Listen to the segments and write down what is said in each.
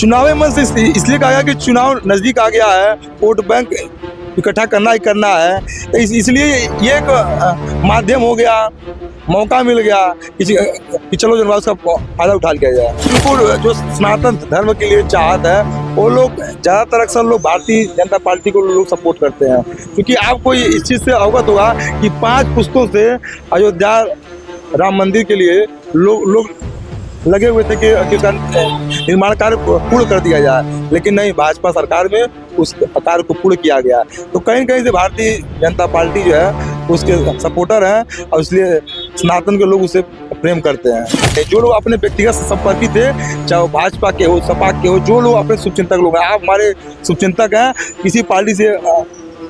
चुनावी मंच इसलिए कहा गया कि चुनाव नज़दीक आ गया है, वोट बैंक इकट्ठा करना ही करना है। तो इसलिए ये एक माध्यम हो गया, मौका मिल गया कि चलो जनता उसका फायदा उठा लिया जाए। बिल्कुल जो सनातन धर्म के लिए चाहत है वो लोग ज़्यादातर अक्सर लोग भारतीय जनता पार्टी को लोग सपोर्ट करते हैं, क्योंकि आपको इस चीज़ से अवगत होगा कि 5 पुस्तों से अयोध्या राम मंदिर के लिए लोग लगे हुए थे कि उसका निर्माण कार्य पूर्ण कर दिया जाए, लेकिन नहीं, भाजपा सरकार में उस कार्य को पूर्ण किया गया। तो कहीं कहीं से भारतीय जनता पार्टी जो है उसके सपोर्टर हैं और इसलिए सनातन के लोग उसे प्रेम करते हैं। जो लोग अपने व्यक्तिगत संपर्की थे, चाहे वो भाजपा के हो, सपा के हो, जो लोग अपने शुभचिंतक लोग हैं, आप हमारे शुभचिंतक हैं, किसी पार्टी से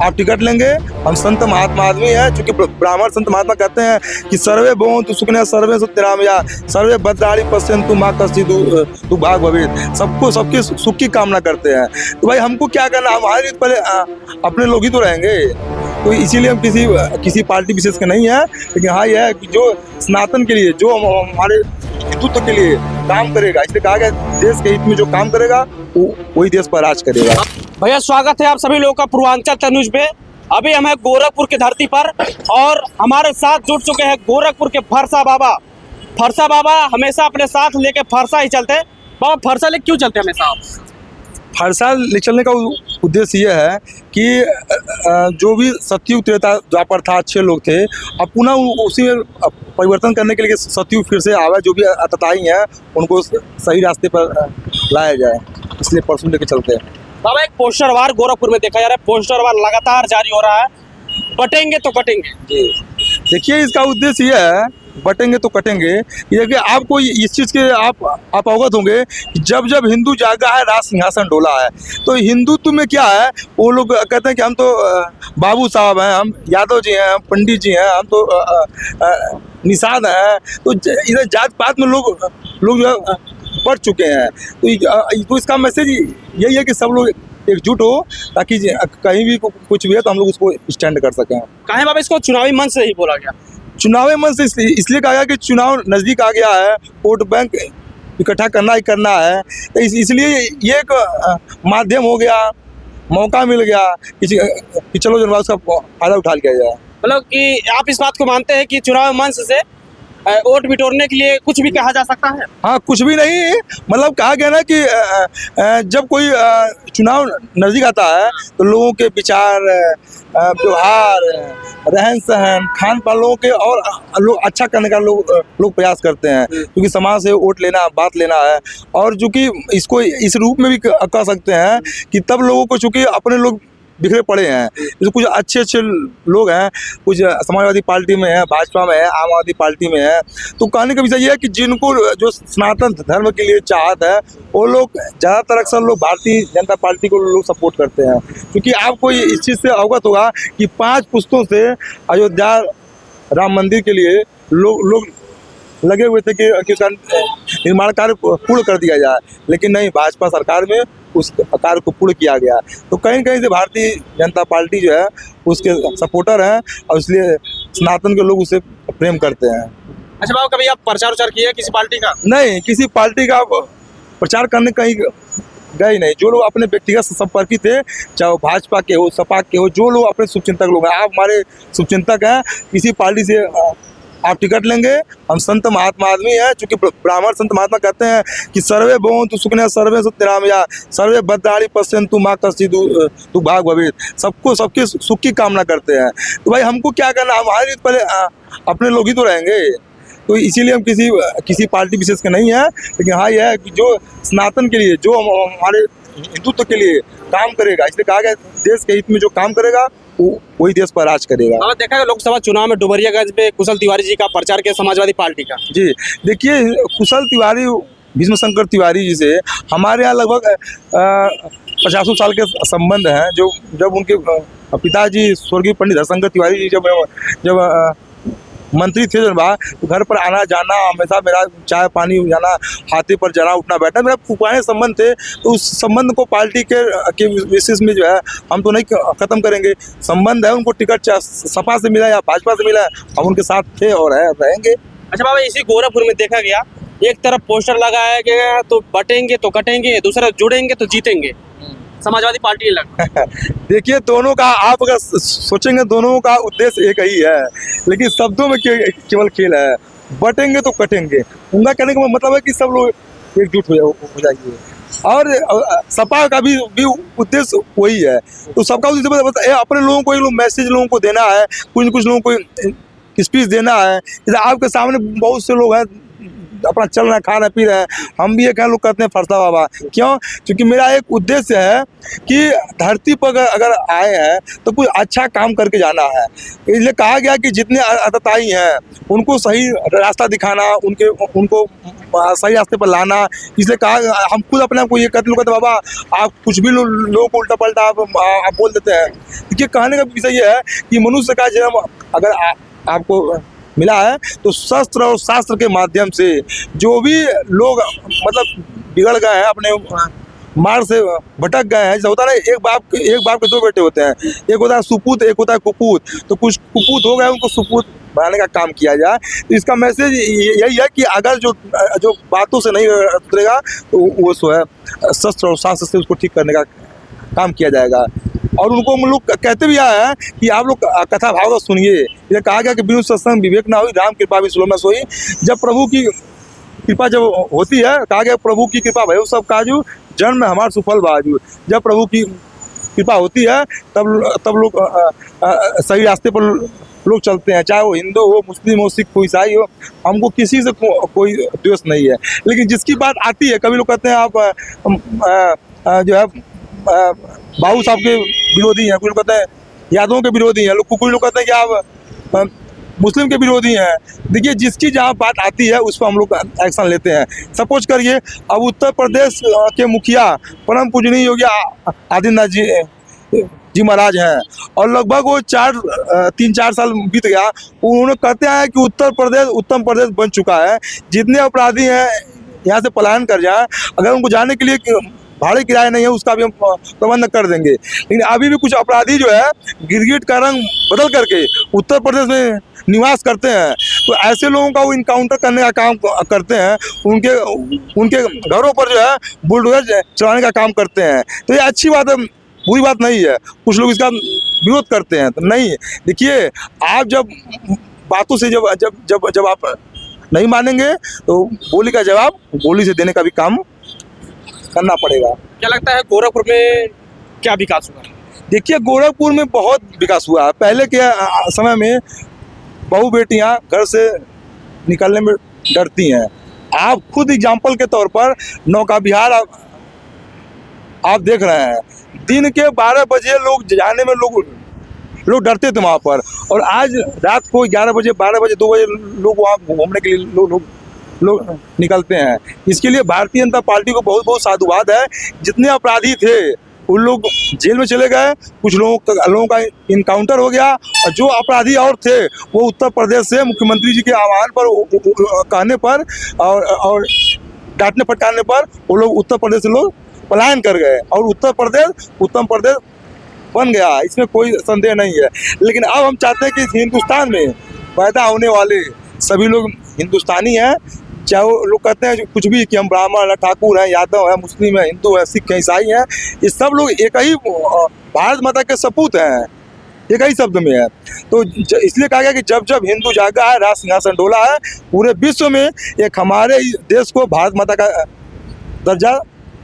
आप टिकट लेंगे, हम संत महात्मा आदमी हैं, चूंकि ब्राह्मण संत महात्मा कहते हैं कि सर्वे भवन्तु सुखिनः सर्वे सत्यरामया सर्वे भद्राणि पश्यन्तु मा कश्चित् तु भाग भवेत्। सबको सबके सुख की कामना करते हैं। तो भाई हमको क्या करना, हमारे पहले अपने लोग ही तो रहेंगे। तो इसीलिए हम किसी पार्टी विशेष के नहीं है, लेकिन हाँ यह है कि जो सनातन के लिए, जो हमारे हिंदुत्व के लिए काम करेगा, इसलिए कहा गया देश के हित में जो काम करेगा वही देश पर राज करेगा। भैया स्वागत है आप सभी लोगों का पूर्वांचल तनुज पे। अभी हम हैं गोरखपुर की धरती पर और हमारे साथ जुड़ चुके हैं गोरखपुर के फरसा बाबा। फरसा बाबा हमेशा अपने साथ लेके फरसा ही चलते हैं। बाबा फरसा लेके क्यों चलते हैं हमेशा? फरसा ले चलने का उद्देश्य ये है कि जो भी सतयुग त्रेता द्वापर था, अच्छे लोग थे, अब पुनः उसी में परिवर्तन करने के लिए सतयुग फिर से आवे, जो भी अतताई हैं उनको सही रास्ते पर लाया जाए, इसलिए परसों लेके चलते हैं। बाबा एक पोस्टर वार गोरखपुर में देखा जा रहा है, पोस्टर वार लगातार जारी हो रहा है, बटेंगे तो कटेंगे। जी देखिए, इसका उद्देश्य ये है, बटेंगे तो कटेंगे, ये कि आपको इस चीज़ के आप अवगत होंगे कि जब जब हिंदू जागा है, राज सिंहासन डोला है। तो हिंदुत्व में क्या है, वो लोग कहते हैं कि हम तो बाबू साहब हैं, हम यादव जी हैं, हम पंडित जी हैं, हम तो निषाद हैं। तो इधर जात पात में लोग जो है बढ़ चुके हैं। तो इसका मैसेज यही है कि सब लोग एकजुट हो, ताकि कहीं भी कुछ भी है तो हम लोग उसको स्टैंड कर सकें। कहें बाबा इसको चुनावी मंच से ही बोला गया? चुनावी मंच से इसलिए कहा गया कि चुनाव नज़दीक आ गया है, वोट बैंक इकट्ठा करना ही करना है। तो इसलिए ये एक माध्यम हो गया, मौका मिल गया कि चलो जनता उसका फायदा उठा लिया जाए। मतलब कि आप इस बात को मानते हैं कि चुनाव मंच से वोट बिटोरने के लिए कुछ भी कहा जा सकता है? हाँ, कुछ भी नहीं, मतलब कहा गया ना कि जब कोई चुनाव नज़दीक आता है तो लोगों के विचार, व्यवहार, रहन सहन, खान पान लोगों के और लोग अच्छा करने का लोग प्रयास करते हैं, क्योंकि समाज से वोट लेना, बात लेना है। और चूँकि इसको इस रूप में भी कह सकते हैं कि तब लोगों को, चूँकि अपने लोग बिखरे पड़े हैं, तो कुछ अच्छे लोग हैं, कुछ समाजवादी पार्टी में है, भाजपा में है, आम आदमी पार्टी में है। तो कहने का विषय ये है कि जिनको जो सनातन धर्म के लिए चाहत है वो लोग ज़्यादातर अक्सर लोग भारतीय जनता पार्टी को लोग सपोर्ट करते हैं, क्योंकि आपको इस चीज़ से अवगत होगा कि 5 पुस्तों से अयोध्या राम मंदिर के लिए लोग लगे हुए थे कि उसका निर्माण कार्य पूर्ण कर दिया जाए, लेकिन नहीं, भाजपा सरकार में उस कार्य को पूर्ण किया गया। तो कहीं कहीं से भारतीय जनता पार्टी जो है उसके सपोर्टर हैं और इसलिए सनातन के लोग उसे प्रेम करते हैं। अच्छा बाबा, कभी आप प्रचार उचार किए किसी पार्टी का? नहीं, किसी पार्टी का प्रचार करने कहीं गए नहीं। जो लोग अपने व्यक्तिगत संपर्की थे, चाहे वो भाजपा के हो, सपा के हो, जो लोग अपने शुभचिंतक लोग हैं, आप हमारे शुभचिंतक हैं, किसी पार्टी से आप टिकट लेंगे, हम संत महात्मा आदमी हैं, चूंकि ब्राह्मण संत महात्मा कहते हैं कि सर्वे भवन्तु सुखिनः सर्वे सत्यरामया सर्वे भद्राणि पश्यन्तु मा कश्चित् तु भाग भवेत्। सबको सबके सुख की कामना करते हैं। तो भाई हमको क्या करना, हमारे पहले अपने लोग ही तो रहेंगे। तो इसीलिए हम किसी पार्टी विशेष के नहीं है, लेकिन हाँ यह है कि जो सनातन के लिए, जो हमारे हिंदुत्व के लिए काम करेगा, इसलिए कहा गया देश के हित में जो काम करेगा वही देश पर राज करेगा। और देखा है लोकसभा चुनाव में डुमरियागंज में कुशल तिवारी जी का प्रचार किया समाजवादी पार्टी का। जी देखिए, कुशल तिवारी, भीष्म शंकर तिवारी जी से हमारे यहाँ लगभग 50 साल के संबंध हैं। जब उनके पिताजी स्वर्गीय पंडित हरशंकर तिवारी जी जब मंत्री थे तो घर पर आना जाना, हमेशा मेरा चाय पानी जाना, हाथी पर जाना उठना बैठना, मेरा पुराने संबंध थे। तो उस संबंध को पार्टी के विशेष में जो है हम तो नहीं ख़त्म करेंगे। संबंध है, उनको टिकट सपा से मिला या भाजपा से मिला, हम उनके साथ थे और है, रहेंगे। अच्छा बाबा, इसी गोरखपुर में देखा गया एक तरफ पोस्टर लगाया गया है तो बटेंगे तो कटेंगे, दूसरा जुड़ेंगे तो जीतेंगे। समाजवादी पार्टी ने लगा। देखिए, दोनों का आप अगर सोचेंगे दोनों का उद्देश्य एक ही है, लेकिन शब्दों में केवल खेल है। बटेंगे तो कटेंगे, उनका कहने का मतलब है कि सब लोग एकजुट हो जाइए। और सपा का भी उद्देश्य वही है। तो सबका उद्देश्य अपने लोगों को, एक लोग मैसेज लोगों को देना है, कुछ लोगों को स्पीच देना है। जैसे आपके सामने बहुत से लोग हैं अपना चल रहे हैं, खा रहे पी रहे हैं, हम भी एक लोग कहते हैं फरसा बाबा। क्यों? क्योंकि मेरा एक उद्देश्य है कि धरती पर अगर आए हैं तो कुछ अच्छा काम करके जाना है। इसलिए कहा गया कि जितने अतताई हैं उनको सही रास्ता दिखाना, उनको सही रास्ते पर लाना। इसलिए कहा, हम खुद अपने आप को ये कहते लोग कहते बाबा आप कुछ भी लोगों को उल्टा पलटा आप बोल देते हैं। देखिए, कहने का विषय ये है कि मनुष्य का जन्म अगर आपको मिला है तो शस्त्र और शास्त्र के माध्यम से जो भी लोग मतलब बिगड़ गए हैं, अपने मार्ग से भटक गए हैं। जैसे होता है ना, एक बाप के दो बेटे होते हैं, एक होता है सुपूत, एक होता है कुपूत। तो कुछ कुपूत हो गए, उनको सुपूत बनाने का काम किया जाए। तो इसका मैसेज यही है कि अगर जो बातों से नहीं उतरेगा तो वो सो है शस्त्र और शास्त्र से उसको ठीक करने का काम किया जाएगा। और उनको हम लोग कहते भी आए हैं कि आप लोग कथा भागवत सुनिए। ये कहा गया कि बिनु सत्संग विवेक ना हुई, राम कृपा भी सुलभ न सोई। जब प्रभु की कृपा जब होती है, कहा गया प्रभु की कृपा भयो सब काजू, जन्म हमार सुफल बाजू। जब प्रभु की कृपा होती है तब लोग सही रास्ते पर लोग चलते हैं, चाहे वो हिंदू हो, मुस्लिम हो, सिख हो, ईसाई हो। हमको किसी से कोई द्वेष नहीं है। लेकिन जिसकी बात आती है, कभी लोग कहते हैं आप जो है बाबू साहब के विरोधी हैं, कुछ लोग कहते हैं यादवों के विरोधी हैं, कुछ लोग कहते हैं कि आप मुस्लिम के विरोधी हैं। देखिए, जिसकी जहाँ बात आती है उस पर हम लोग एक्शन लेते हैं। सपोज करिए, अब उत्तर प्रदेश के मुखिया परम पूजनीय योगी आदित्यनाथ जी महाराज हैं, और लगभग वो 3-4 साल बीत गया। उन्होंने कहते हैं कि उत्तर प्रदेश उत्तम प्रदेश बन चुका है, जितने अपराधी हैं यहाँ से पलायन कर जाएं, अगर उनको जाने के लिए भाड़े किराया नहीं है उसका भी हम प्रबंध कर देंगे। लेकिन अभी भी कुछ अपराधी जो है गिरगिट का रंग बदल करके उत्तर प्रदेश में निवास करते हैं। तो ऐसे लोगों का वो इनकाउंटर करने का काम करते हैं, उनके घरों पर जो है बुलडोजर चलाने का काम करते हैं। तो ये अच्छी बात है, बुरी बात नहीं है। कुछ लोग इसका विरोध करते हैं, तो नहीं। देखिए, आप जब बातों से जब आप नहीं मानेंगे तो बोली का जवाब बोली से देने का भी काम करना पड़ेगा। क्या लगता है गोरखपुर में क्या विकास हुआ? देखिए, गोरखपुर में बहुत विकास हुआ है। पहले के समय में बहू बेटियां घर से निकलने में डरती हैं। आप खुद एग्जाम्पल के तौर पर नौका विहार आप देख रहे हैं, दिन के 12 बजे लोग जाने में लोग डरते थे वहाँ पर, और आज रात को 11 बजे 12 बजे 2 बजे लोग वहाँ घूमने के लिए लोग निकलते हैं। इसके लिए भारतीय जनता पार्टी को बहुत बहुत साधुवाद है। जितने अपराधी थे उन लोग जेल में चले गए, कुछ लोगों का इनकाउंटर हो गया, और जो अपराधी और थे वो उत्तर प्रदेश से मुख्यमंत्री जी के आह्वान पर कहने पर और डांटने फटकारने पर वो लोग उत्तर प्रदेश से लोग पलायन कर गए, और उत्तर प्रदेश उत्तम प्रदेश बन गया, इसमें कोई संदेह नहीं है। लेकिन अब हम चाहते हैं कि हिंदुस्तान में पैदा होने वाले सभी लोग हिंदुस्तानी हैं, चाहे वो लोग कहते हैं कुछ भी कि हम ब्राह्मण हैं, ठाकुर हैं, यादव हैं, मुस्लिम हैं, हिंदू हैं, सिख हैं, ईसाई हैं, ये सब लोग एक ही भारत माता के सपूत हैं, एक ही शब्द में है। तो इसलिए कहा गया कि जब हिंदू जागा है, राज सिंहासन डोला है, पूरे विश्व में एक हमारे देश को भारत माता का दर्जा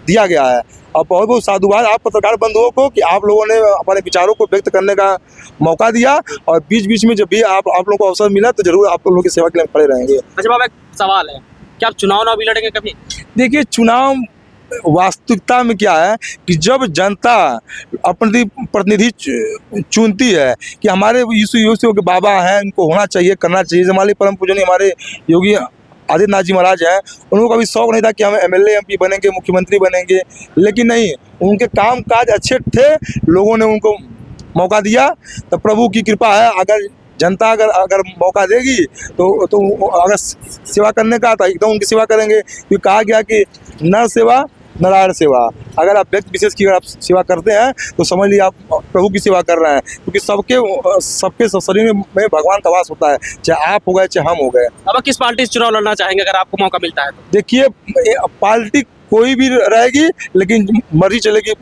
दिया गया है। और बहुत बहुत साधुवाद आप पत्रकार बंधुओं को कि आप लोगों ने अपने विचारों को व्यक्त करने का मौका दिया, और बीच बीच में जब भी आप लोगों को अवसर मिला तो जरूर आप लोगों की सेवा के लिए खड़े रहेंगे। अच्छा बाबा, एक सवाल है, क्या आप चुनाव भी लड़ेंगे कभी? देखिए, चुनाव वास्तविकता में क्या है कि जब जनता अपनी प्रतिनिधि चुनती है कि हमारे यीशु के बाबा हैं, इनको होना चाहिए, करना चाहिए। हमारे परम पूजनीय हमारे योगी आदित्यनाथ जी महाराज हैं, उनको कभी शौक नहीं था कि हम MLA MP बनेंगे, मुख्यमंत्री बनेंगे, लेकिन नहीं, उनके काम काज अच्छे थे, लोगों ने उनको मौका दिया। तो प्रभु की कृपा है, अगर जनता अगर मौका देगी तो अगर सेवा करने का तो एकदम उनकी सेवा करेंगे। क्योंकि कहा गया कि नर सेवा नारायण सेवा। अगर आप व्यक्ति विशेष की अगर आप सेवा करते हैं तो समझ लीजिए आप प्रभु की सेवा कर रहे हैं, क्योंकि सबके शरीर में भगवान का वास होता है, चाहे आप हो गए चाहे हम हो गए। अब किस पार्टी से चुनाव लड़ना चाहेंगे अगर आपको मौका मिलता है तो? देखिए, पार्टी कोई भी रहेगी लेकिन मर्जी चलेगी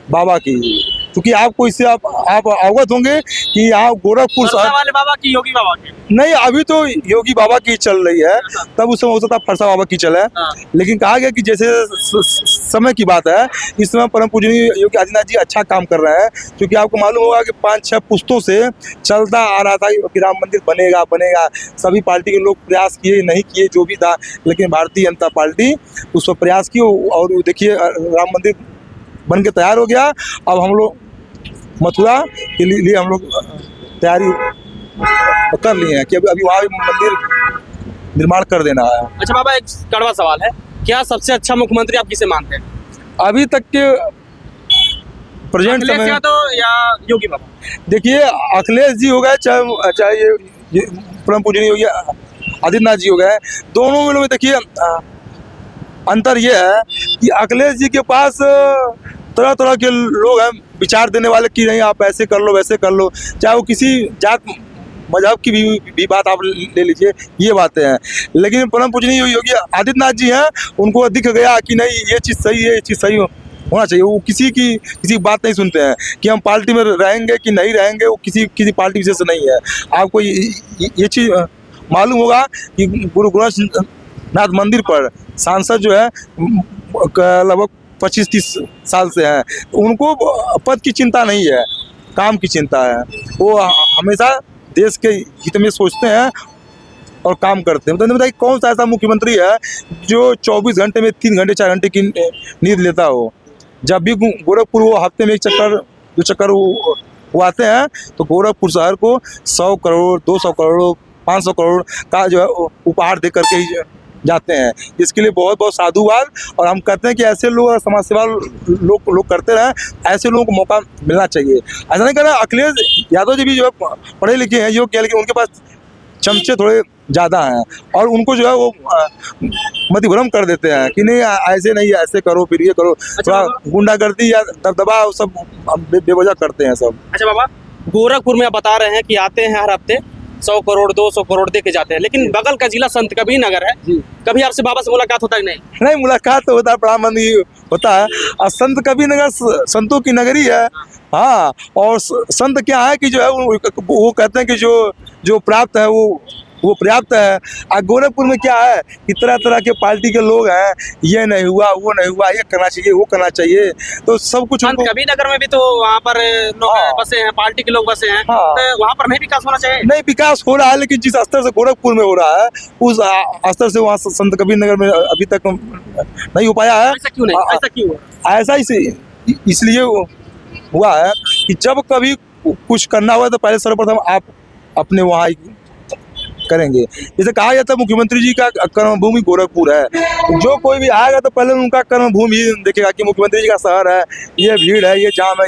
बाबा की, क्योंकि आपको इससे आप अवगत होंगे कि यहाँ गोरखपुर फरसा वाले बाबा की, योगी बाबा की? नहीं, अभी तो योगी बाबा की चल रही है, तब उस समय हो सकता है फरसा बाबा की चले। लेकिन कहा गया कि जैसे समय की बात है, इस समय परम पूजनीय योगी आदित्यनाथ जी अच्छा काम कर रहे हैं, क्योंकि आपको मालूम होगा कि 5-6 पुश्तों से चलता आ रहा था कि राम मंदिर बनेगा बनेगा। सभी पार्टी के लोग प्रयास किए, नहीं किए, जो भी था, लेकिन भारतीय जनता पार्टी उस पर प्रयास की और देखिए राम मंदिर बन के तैयार हो गया। अब हम लोग मथुरा के लिए हम लोग तैयारी कर लिए हैं कि अभी वहाँ भी मंदिर निर्माण कर देना है। अच्छा बाबा, एक कड़वा सवाल है, क्या सबसे अच्छा मुख्यमंत्री आप किसे मानते हैं? अभी तक के प्रेजेंट अखिलेश समय यादव या योगी बाबा? देखिए, अखिलेश जी हो गए चाहे ये परम पूजनीय योगी आदित्यनाथ जी हो गए, दोनों में देखिए अंतर ये है कि अखिलेश जी के पास तरह तरह के लोग हैं विचार देने वाले कि नहीं आप ऐसे कर लो वैसे कर लो, चाहे वो किसी जात मजहब की भी बात आप ले लीजिए, ये बातें हैं। लेकिन परम पूजनीय योगी आदित्यनाथ जी हैं, उनको दिख गया कि नहीं ये चीज़ सही है, ये चीज़ सही होना चाहिए। वो किसी बात नहीं सुनते हैं कि हम पार्टी में रहेंगे कि नहीं रहेंगे, वो किसी पार्टी विशेष नहीं है। आपको ये चीज़ मालूम होगा कि गुरु गोरखनाथ मंदिर पर सांसद जो है लगभग 25-30 साल से हैं, तो उनको पद की चिंता नहीं है, काम की चिंता है। वो हमेशा देश के हित में सोचते हैं और काम करते हैं। तो बताइए कौन सा ऐसा मुख्यमंत्री है जो 24 घंटे में 3 घंटे 4 घंटे की नींद लेता हो? जब भी गोरखपुर वो हफ्ते में एक चक्कर वो आते हैं, तो गोरखपुर शहर को 100 करोड़ 200 करोड़ 500 करोड़ का जो है उपहार दे करके ही जाते हैं। इसके लिए बहुत बहुत साधुवाद। और हम कहते हैं कि ऐसे लोग समाज सेवा लोग करते रहें, ऐसे लोगों को मौका मिलना चाहिए। ऐसा नहीं करना। अखिलेश यादव जी भी जो है पढ़े लिखे हैं, योग्य, लेकिन उनके पास चमचे थोड़े ज़्यादा हैं और उनको जो है वो मतिभ्रम कर देते हैं कि नहीं ऐसे नहीं, ऐसे करो फिर ये करो। थोड़ा गुंडागर्दी या दबदबा सब बेवजह करते हैं सब। अच्छा बाबा, गोरखपुर में आप बता रहे हैं कि आते हैं हर हफ्ते 100 करोड़ 200 करोड़ दे के जाते हैं, लेकिन बगल का जिला संत कबीर नगर है, कभी आपसे बाबा से मुलाकात होता है नहीं? नहीं, मुलाकात तो होता है, बड़ा मन होता है। और संत कबीर नगर संतों की नगरी है। हाँ, और संत क्या है कि जो है वो कहते हैं कि जो प्राप्त है वो पर्याप्त है। और गोरखपुर में क्या है कि तरह तरह के पार्टी के लोग हैं, ये नहीं हुआ वो नहीं हुआ, ये करना चाहिए वो करना चाहिए, तो सब कुछ। कबीर नगर में भी तो वहाँ पर लोग बसे हैं, पार्टी के लोग बसे हैं, तो वहाँ पर नहीं विकास होना चाहिए? नहीं, विकास हो रहा है, लेकिन जिस स्तर से गोरखपुर में हो रहा है उस स्तर से वहाँ संत कबीर नगर में अभी तक नहीं हो पाया है। ऐसा क्यों नहीं? ऐसा क्यों? ऐसा इसलिए हुआ है कि जब कभी कुछ करना हुआ तो पहले सर्वप्रथम आप अपने वहाँ करेंगे। जैसे कहा जाता है मुख्यमंत्री जी का कर्मभूमि गोरखपुर है, जो कोई भी आएगा तो पहले उनका कर्मभूमि देखेगा कि मुख्यमंत्री जी का शहर है, ये भीड़ है, ये जाम है,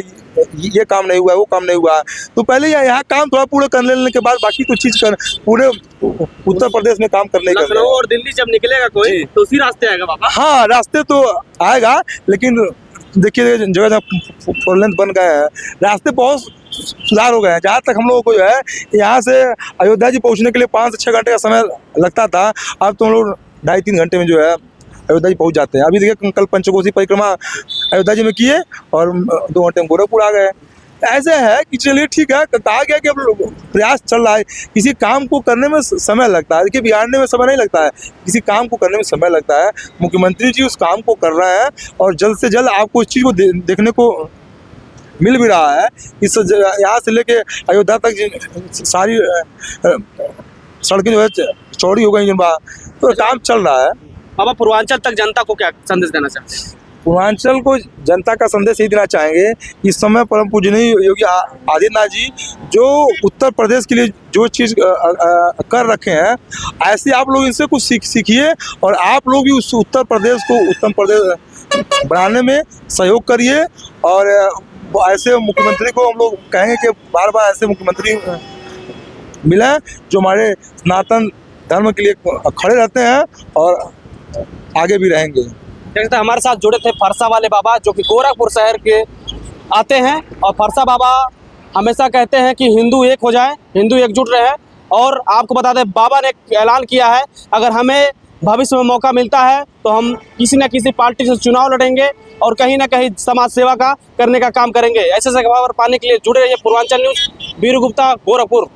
ये काम नहीं हुआ है, वो काम नहीं हुआ है, तो पहले यहाँ काम थोड़ा पूरा कर लेने के बाद बाकी कुछ चीज कर पूरे उत्तर प्रदेश में काम करने का। लखनऊ और दिल्ली जब निकलेगा कोई तो उसी रास्ते आएगा बाबा? हाँ, रास्ते तो आएगा, लेकिन देखिए जगह जगह 4 लेन बन गए हैं, रास्ते बहुत सुधार हो गए हैं। जहाँ तक हम लोगों को जो है यहाँ से अयोध्या जी पहुँचने के लिए 5 से 6 घंटे का समय लगता था, अब तो हम लोग 2.5-3 घंटे में जो है अयोध्या जी पहुँच जाते हैं। अभी देखिए कल पंचकोसी परिक्रमा अयोध्या जी में किए और 2 घंटे में गोरखपुर आ गए। ऐसे है कि चलिए ठीक है, कहा गया कि अब प्रयास चल रहा है, किसी काम को करने में समय लगता है। देखिए बिगाड़ने में समय नहीं लगता है, किसी काम को करने में समय लगता है। मुख्यमंत्री जी उस काम को कर रहे हैं और जल्द से जल्द आपको इस चीज़ को देखने को मिल भी रहा है। इस यहाँ से लेके अयोध्या तक सारी सड़कें जो है चौड़ी हो गई, तो काम चल रहा है। बाबा, पूर्वांचल तक जनता को क्या संदेश देना चाहते हैं? पूर्वांचल को जनता का संदेश यही देना चाहेंगे, इस समय परम पूजनीय योगी आदित्यनाथ जी जो उत्तर प्रदेश के लिए जो चीज़ कर रखे हैं, ऐसे आप लोग इनसे कुछ सीखिए और आप लोग भी उस उत्तर प्रदेश को उत्तम प्रदेश बनाने में सहयोग करिए। और ऐसे मुख्यमंत्री को हम लोग कहेंगे कि बार बार ऐसे मुख्यमंत्री मिले जो हमारे सनातन धर्म के लिए खड़े रहते हैं और आगे भी रहेंगे। जैसे हमारे साथ जुड़े थे फरसा वाले बाबा, जो कि गोरखपुर शहर के आते हैं। और फरसा बाबा हमेशा कहते हैं कि हिंदू एक हो जाए, हिंदू एकजुट रहे। और आपको बता दें, बाबा ने ऐलान किया है, अगर हमें भविष्य में मौका मिलता है तो हम किसी न किसी पार्टी से चुनाव लड़ेंगे और कहीं ना कहीं समाज सेवा का करने का काम करेंगे। ऐसे खबर पाने के लिए जुड़े रहिए पूर्वांचल न्यूज़। वीरू गुप्ता, गोरखपुर।